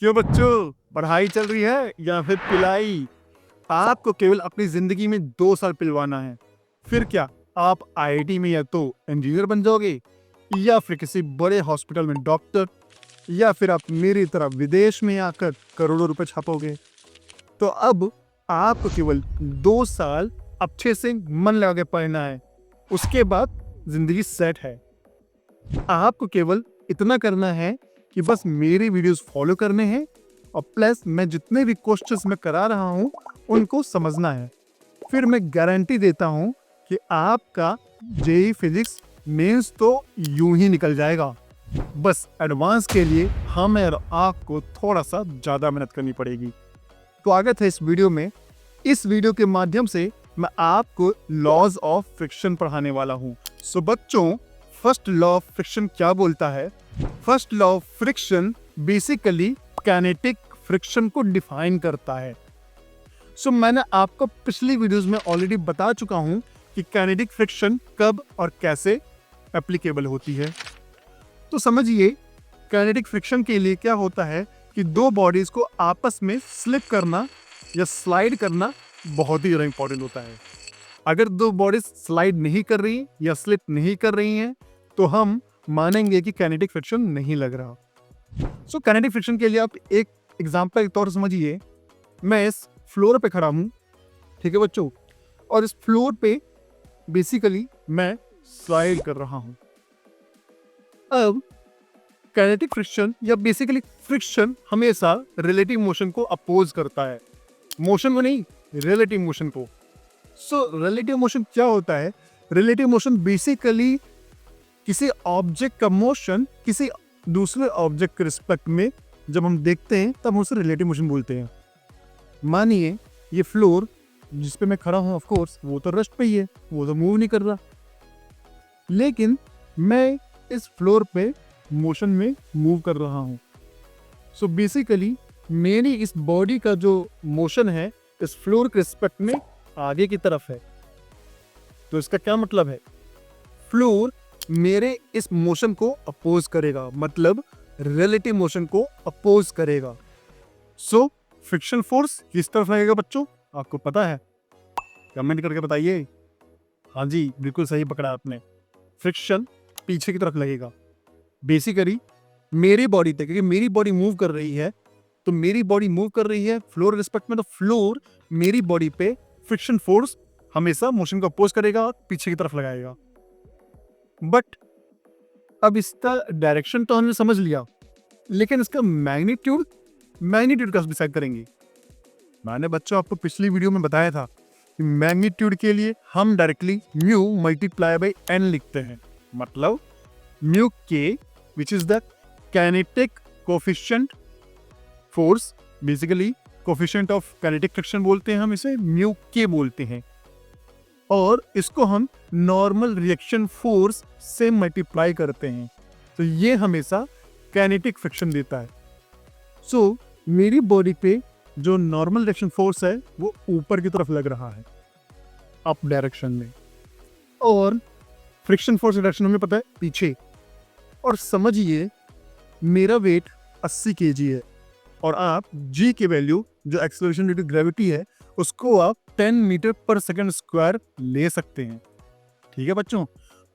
क्यों बच्चों, पढ़ाई चल रही है या फिर पिलाई? आपको केवल अपनी जिंदगी में 2 साल पिलवाना है। फिर क्या आप आईआईटी में या तो इंजीनियर बन जाओगे, या फिर किसी बड़े हॉस्पिटल में डॉक्टर, या फिर आप मेरी तरह विदेश में आकर करोड़ों रुपए छापोगे। तो अब आपको केवल 2 साल अच्छे से मन लगा के पढ़ना है। उसके बाद जिंदगी सेट है। आपको केवल इतना करना है कि बस मेरी वीडियोस फॉलो करने हैं और प्लस मैं जितने भी क्वेश्चंस मैं करा रहा हूं उनको समझना है। फिर मैं गारंटी देता हूं कि आपका जेई फिजिक्स मेंस तो यूं ही निकल जाएगा। बस एडवांस के लिए हमें और आपको थोड़ा सा ज़्यादा मेहनत करनी पड़ेगी। स्वागत है इस वीडियो में। इस वीडियो के माध्यम से मैं आपको लॉज ऑफ फ्रिक्शन पढ़ाने वाला हूं। सो बच्चों, फर्स्ट लॉ ऑफ फ्रिक्शन क्या बोलता है? First law of friction basically kinetic friction को डिफाइन करता है। सो मैंने आपको पिछली वीडियोस में ऑलरेडी बता चुका हूं कि काइनेटिक फ्रिक्शन कब और कैसे एप्लीकेबल होती है। तो समझिए, काइनेटिक फ्रिक्शन के लिए क्या होता है कि दो बॉडीज को आपस में स्लिप करना या स्लाइड करना बहुत ही ज़्यादा इंपॉर्टेंट होता है। अगर दो बॉडीज स्लाइड नहीं कर रही या स्लिप नहीं कर रही हैं तो हम मानेंगे कि काइनेटिक फ्रिक्शन नहीं लग रहा। सो काइनेटिक फ्रिक्शन के लिए आप एक एग्जांपल के तौर समझिए। मैं इस फ्लोर पे खड़ा हूँ, ठीक है बच्चों, और इस फ्लोर पे बेसिकली मैं स्लाइड कर रहा हूँ। अब काइनेटिक फ्रिक्शन या बेसिकली फ्रिक्शन हमेशा रिलेटिव मोशन को अपोज करता है, मोशन को नहीं, रिलेटिव मोशन को। सो रिलेटिव मोशन क्या होता है? रिलेटिव मोशन बेसिकली किसी ऑब्जेक्ट का मोशन किसी दूसरे ऑब्जेक्ट के रिस्पेक्ट में जब हम देखते हैं तब हम उसे रिलेटिव मोशन बोलते हैं। मानिए ये फ्लोर जिस पे मैं खड़ा हूं, ऑफ कोर्स वो तो रेस्ट पे ही है, वो तो मूव नहीं कर रहा, लेकिन मैं इस फ्लोर पे मोशन में मूव कर रहा हूं। सो बेसिकली मेरी इस बॉडी का जो मोशन है इस फ्लोर के रिस्पेक्ट में आगे की तरफ है। तो इसका क्या मतलब है? फ्लोर मेरे इस मोशन को अपोज करेगा, मतलब रिलेटिव मोशन को अपोज करेगा। सो फ्रिक्शन फोर्स किस तरफ लगेगा बच्चों, आपको पता है? कमेंट करके बताइए। हाँ जी, बिल्कुल सही पकड़ा आपने। फ्रिक्शन पीछे की तरफ लगेगा। बेसिकली मेरी बॉडी पे, क्योंकि मेरी बॉडी मूव कर रही है, तो मेरी बॉडी मूव कर रही है फ्लोर रिस्पेक्ट में, तो फ्लोर मेरी बॉडी पे फ्रिक्शन फोर्स हमेशा मोशन को अपोज करेगा और पीछे की तरफ लगाएगा। बट अब इसका डायरेक्शन तो हमने समझ लिया, लेकिन इसका मैग्नीट्यूड कैसे डिसाइड करेंगे? मैंने बच्चों आपको पिछली वीडियो में बताया था कि मैग्नीट्यूड के लिए हम directly mu multiply by N लिखते हैं। मतलब म्यू के which is the kinetic coefficient force, basically coefficient of kinetic friction बोलते हैं, हम इसे म्यू के बोलते हैं, और इसको हम नॉर्मल रिएक्शन फोर्स से मल्टीप्लाई करते हैं, तो ये हमेशा काइनेटिक फ्रिक्शन देता है। सो मेरी बॉडी पे जो नॉर्मल रिएक्शन फोर्स है वो ऊपर की तरफ लग रहा है, अप डायरेक्शन में, और फ्रिक्शन फोर्स डायरेक्शन हमें पता है पीछे। और समझिए मेरा वेट 80 kg है और आप g की वैल्यू जो एक्सेलरेशन ड्यू टू ग्रेविटी है उसको आप 10 मीटर पर सेकंड स्क्वायर ले सकते हैं। ठीक है बच्चों,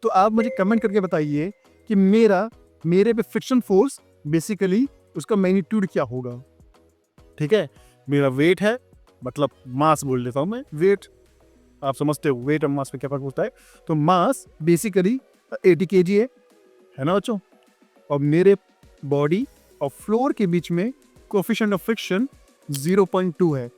तो आप मुझे कमेंट करके बताइए कि मेरे पे फ्रिक्शन फोर्स बेसिकली उसका मैग्नीट्यूड क्या होगा। ठीक है, मेरा वेट है, मतलब मास बोल देता हूं मैं, वेट आप समझते हो वेट और मास में क्या फर्क होता है। तो मास बेसिकली 80 kg है ना बच्चों, और मेरे बॉडी और फ्लोर के बीच में कोफिशिएंट ऑफ फ्रिक्शन 0.2 है।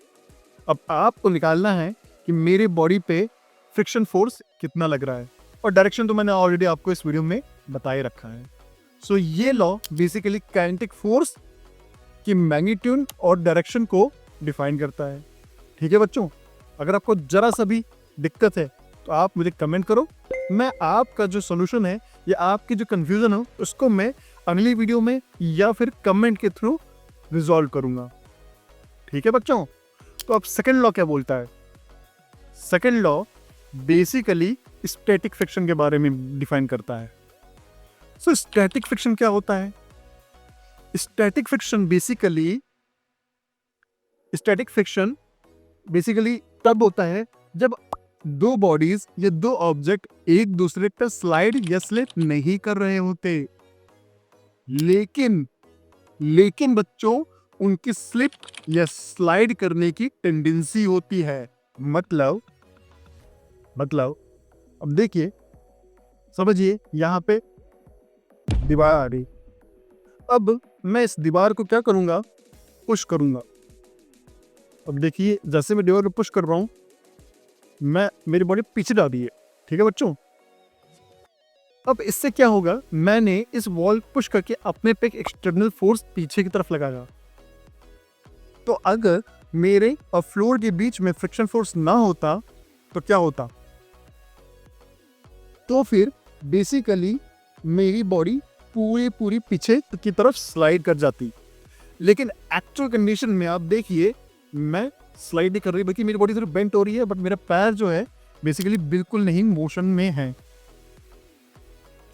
अब आपको निकालना है कि मेरे बॉडी पे फ्रिक्शन फोर्स कितना लग रहा है, और डायरेक्शन तो मैंने ऑलरेडी आपको इस वीडियो में बताए रखा है। सो ये लॉ बेसिकली काइनेटिक फोर्स की मैग्नीट्यूड और डायरेक्शन को डिफाइन करता है। ठीक है बच्चों, अगर आपको जरा सा भी दिक्कत है तो आप मुझे कमेंट करो, मैं आपका जो सोल्यूशन है या आपकी जो कंफ्यूजन हो उसको मैं अगली वीडियो में या फिर कमेंट के थ्रू रिजॉल्व करूंगा। ठीक है बच्चों, तो अब सेकंड लॉ क्या बोलता है? Second law basically static friction के बारे में डिफाइन करता है। सो स्टैटिक फ्रिक्शन क्या होता है? स्टैटिक फ्रिक्शन बेसिकली तब होता है जब दो बॉडीज या दो ऑब्जेक्ट एक दूसरे पर स्लाइड या स्लिप नहीं कर रहे होते, लेकिन बच्चों उनकी स्लिप या स्लाइड करने की टेंडेंसी होती है। मतलब अब देखिए, समझिए, यहां पे दीवार आ रही, अब मैं इस दीवार को क्या करूंगा, पुश करूंगा। अब देखिए, जैसे मैं दीवार को पुश कर रहा हूं, मेरी बॉडी पीछे जा रही है, ठीक है बच्चों। अब इससे क्या होगा, मैंने इस वॉल पुश करके अपने पे एक एक्सटर्नल फोर्स पीछे की तरफ लगाया। तो अगर मेरे और फ्लोर के बीच में फ्रिक्शन फोर्स ना होता तो क्या होता, तो फिर बेसिकली मेरी बॉडी पूरी पीछे की तरफ स्लाइड कर जाती। लेकिन एक्चुअल कंडीशन में आप देखिए, मैं स्लाइड नहीं कर रही, बल्कि मेरी बॉडी सिर्फ बेंट हो रही है, बट मेरा पैर जो है बेसिकली बिल्कुल नहीं मोशन में है।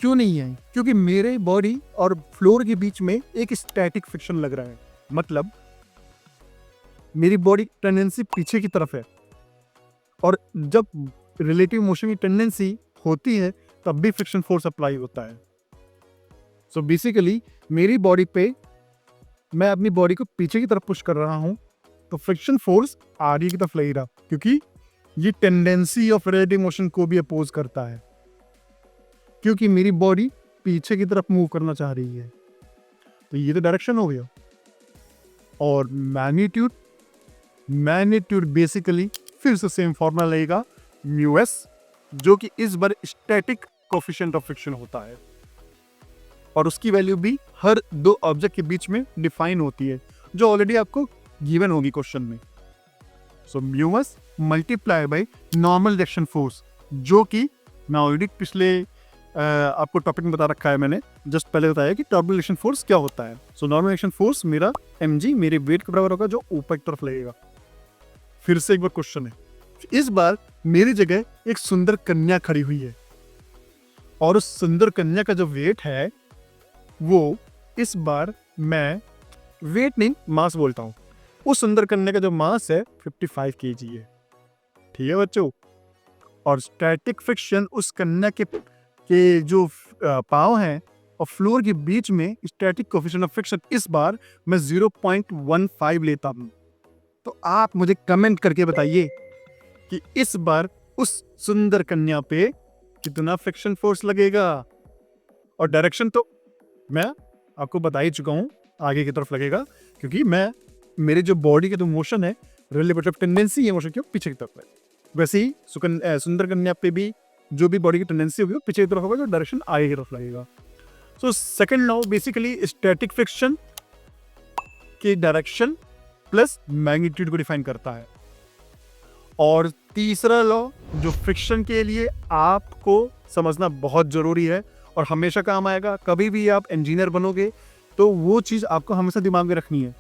क्यों नहीं है? क्योंकि मेरे बॉडी और फ्लोर के बीच में एक स्टैटिक फ्रिक्शन लग रहा है। मतलब मेरी बॉडी टेंडेंसी पीछे की तरफ है, और जब रिलेटिव मोशन की टेंडेंसी होती है तब भी फ्रिक्शन फोर्स अप्लाई होता है। सो बेसिकली मेरी बॉडी पे, मैं अपनी बॉडी को पीछे की तरफ पुश कर रहा हूं, तो फ्रिक्शन फोर्स आगे की तरफ लगेगा, क्योंकि ये टेंडेंसी ऑफ रिलेटिव मोशन को भी अपोज करता है, क्योंकि मेरी बॉडी पीछे की तरफ मूव करना चाह रही है। तो ये तो डायरेक्शन हो गया। और मैग्नीट्यूड बेसिकली फिर से सेम फॉर्मूला लगेगा, म्यू एस, जो कि इस बार स्टैटिक कोफिशिएंट ऑफ फ्रिक्शन होता है, और उसकी वैल्यू भी हर दो ऑब्जेक्ट के बीच में डिफाइन होती है, जो ऑलरेडी आपको गिवन होगी क्वेश्चन में। So mu S multiply by normal reaction force, जो कि मैं ऑलरेडी पिछले आपको टॉपिक में बता रखा है, मैंने जस्ट पहले बताया कि नॉर्मल रिएक्शन फोर्स क्या होता है। सो नॉर्मल रिएक्शन फोर्स मेरा mg मेरे वेट के बराबर होगा, जो ऊपर की तरफ लगेगा। फिर से एक बार क्वेश्चन है, इस बार मेरी जगह एक सुंदर कन्या खड़ी हुई है, और उस सुंदर कन्या का जो वेट है वो, इस बार मैं वेट नहीं मास बोलता हूं, उस सुंदर कन्या का जो मास है 55 kg है, ठीक है बच्चों। और स्टैटिक फ्रिक्शन उस कन्या के जो पांव हैं और फ्लोर के बीच में स्टैटिक कोएफिशिएंट ऑफ फ्रिक्शन इस बार मैं 0.15 लेता हूं। तो आप मुझे कमेंट करके बताइए कि इस बार उस सुंदर कन्या पे कितना फ्रिक्शन फोर्स लगेगा। और डायरेक्शन तो मैं आपको बता ही चुका हूं, आगे की तरफ लगेगा, क्योंकि मेरे जो बॉडी का जो मोशन है, रिलेटिव टेंडेंसी है मोशन की, पीछे की तरफ है। वैसे ही सुंदर कन्या पे भी जो भी बॉडी की टेंडेंसी होगी वो पीछे की तरफ होगा, जो डायरेक्शन आगे की तरफ लगेगा। So second law basically static friction की डायरेक्शन प्लस मैग्नीट्यूड को डिफाइन करता है। और तीसरा लॉ जो फ्रिक्शन के लिए आपको समझना बहुत जरूरी है और हमेशा काम आएगा, कभी भी आप इंजीनियर बनोगे तो वो चीज आपको हमेशा दिमाग में रखनी है।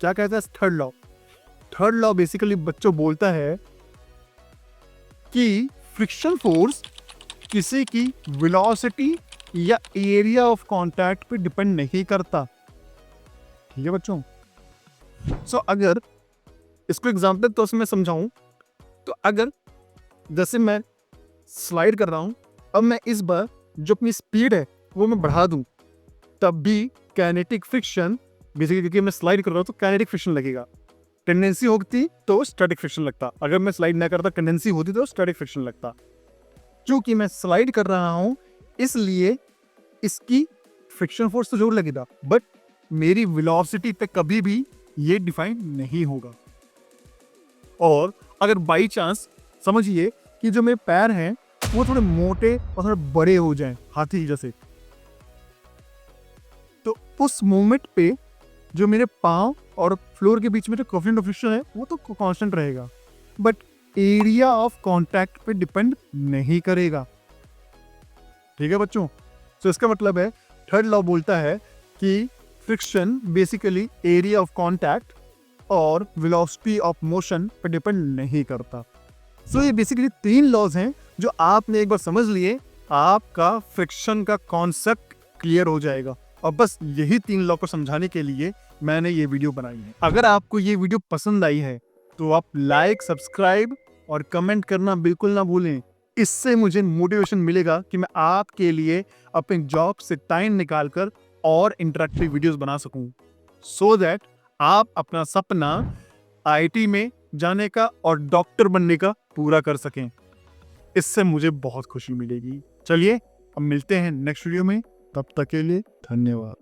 क्या कहता है थर्ड लॉ बेसिकली बच्चों बोलता है कि फ्रिक्शन फोर्स किसी की वेलोसिटी या एरिया ऑफ कांटेक्ट पे डिपेंड नहीं करता, ठीक है बच्चों। सो अगर इसको एग्जांपल तो मैं समझाऊं, तो अगर जैसे मैं स्लाइड कर रहा हूं, अब मैं इस बार जो अपनी स्पीड है वो मैं बढ़ा दूं, तब भी काइनेटिक फ्रिक्शन बेसिकली, क्योंकि मैं स्लाइड कर रहा हूं तो काइनेटिक फ्रिक्शन लगेगा। टेंडेंसी होती तो स्टैटिक फ्रिक्शन लगता, अगर मैं स्लाइड ना करता टेंडेंसी होती तो स्टैटिक फ्रिक्शन लगता। क्योंकि मैं स्लाइड कर रहा हूं इसलिए इसकी फ्रिक्शन फोर्स तो जरूर लगेगा, बट मेरी वेलोसिटी पे कभी भी ये डिफाइन नहीं होगा। और अगर बाई चांस समझिए कि जो मेरे पैर हैं वो थोड़े मोटे और थोड़े बड़े हो जाएं हाथी जैसे, तो उस मोमेंट पे जो मेरे पांव और फ्लोर के बीच में जो कोएफिशिएंट ऑफ फ्रिक्शन है वो तो कांस्टेंट रहेगा, बट एरिया ऑफ कांटेक्ट पे डिपेंड नहीं करेगा, ठीक है बच्चों। तो इसका मतलब है थर्ड लॉ बोलता है कि friction basically area of contact और वेलोसिटी ऑफ मोशन पे डिपेंड नहीं करता। सो ये बेसिकली 3 लॉज हैं जो आपने एक बार समझ लिए, आपका फ्रिक्शन का कॉन्सेप्ट क्लियर हो जाएगा। और बस यही 3 लॉ को समझाने के लिए मैंने ये वीडियो बनाई है। अगर आपको ये वीडियो पसंद आई है तो आप लाइक, सब्सक्राइब और कमेंट करना बिल्कुल ना भूलें। इससे मुझे मोटिवेशन मिलेगा कि मैं आपके लिए अपने जॉब से टाइम निकालकर और इंटरेक्टिव वीडियोस बना सकूं, सो दैट आप अपना सपना आईटी में जाने का और डॉक्टर बनने का पूरा कर सकें। इससे मुझे बहुत खुशी मिलेगी। चलिए अब मिलते हैं नेक्स्ट वीडियो में, तब तक के लिए धन्यवाद।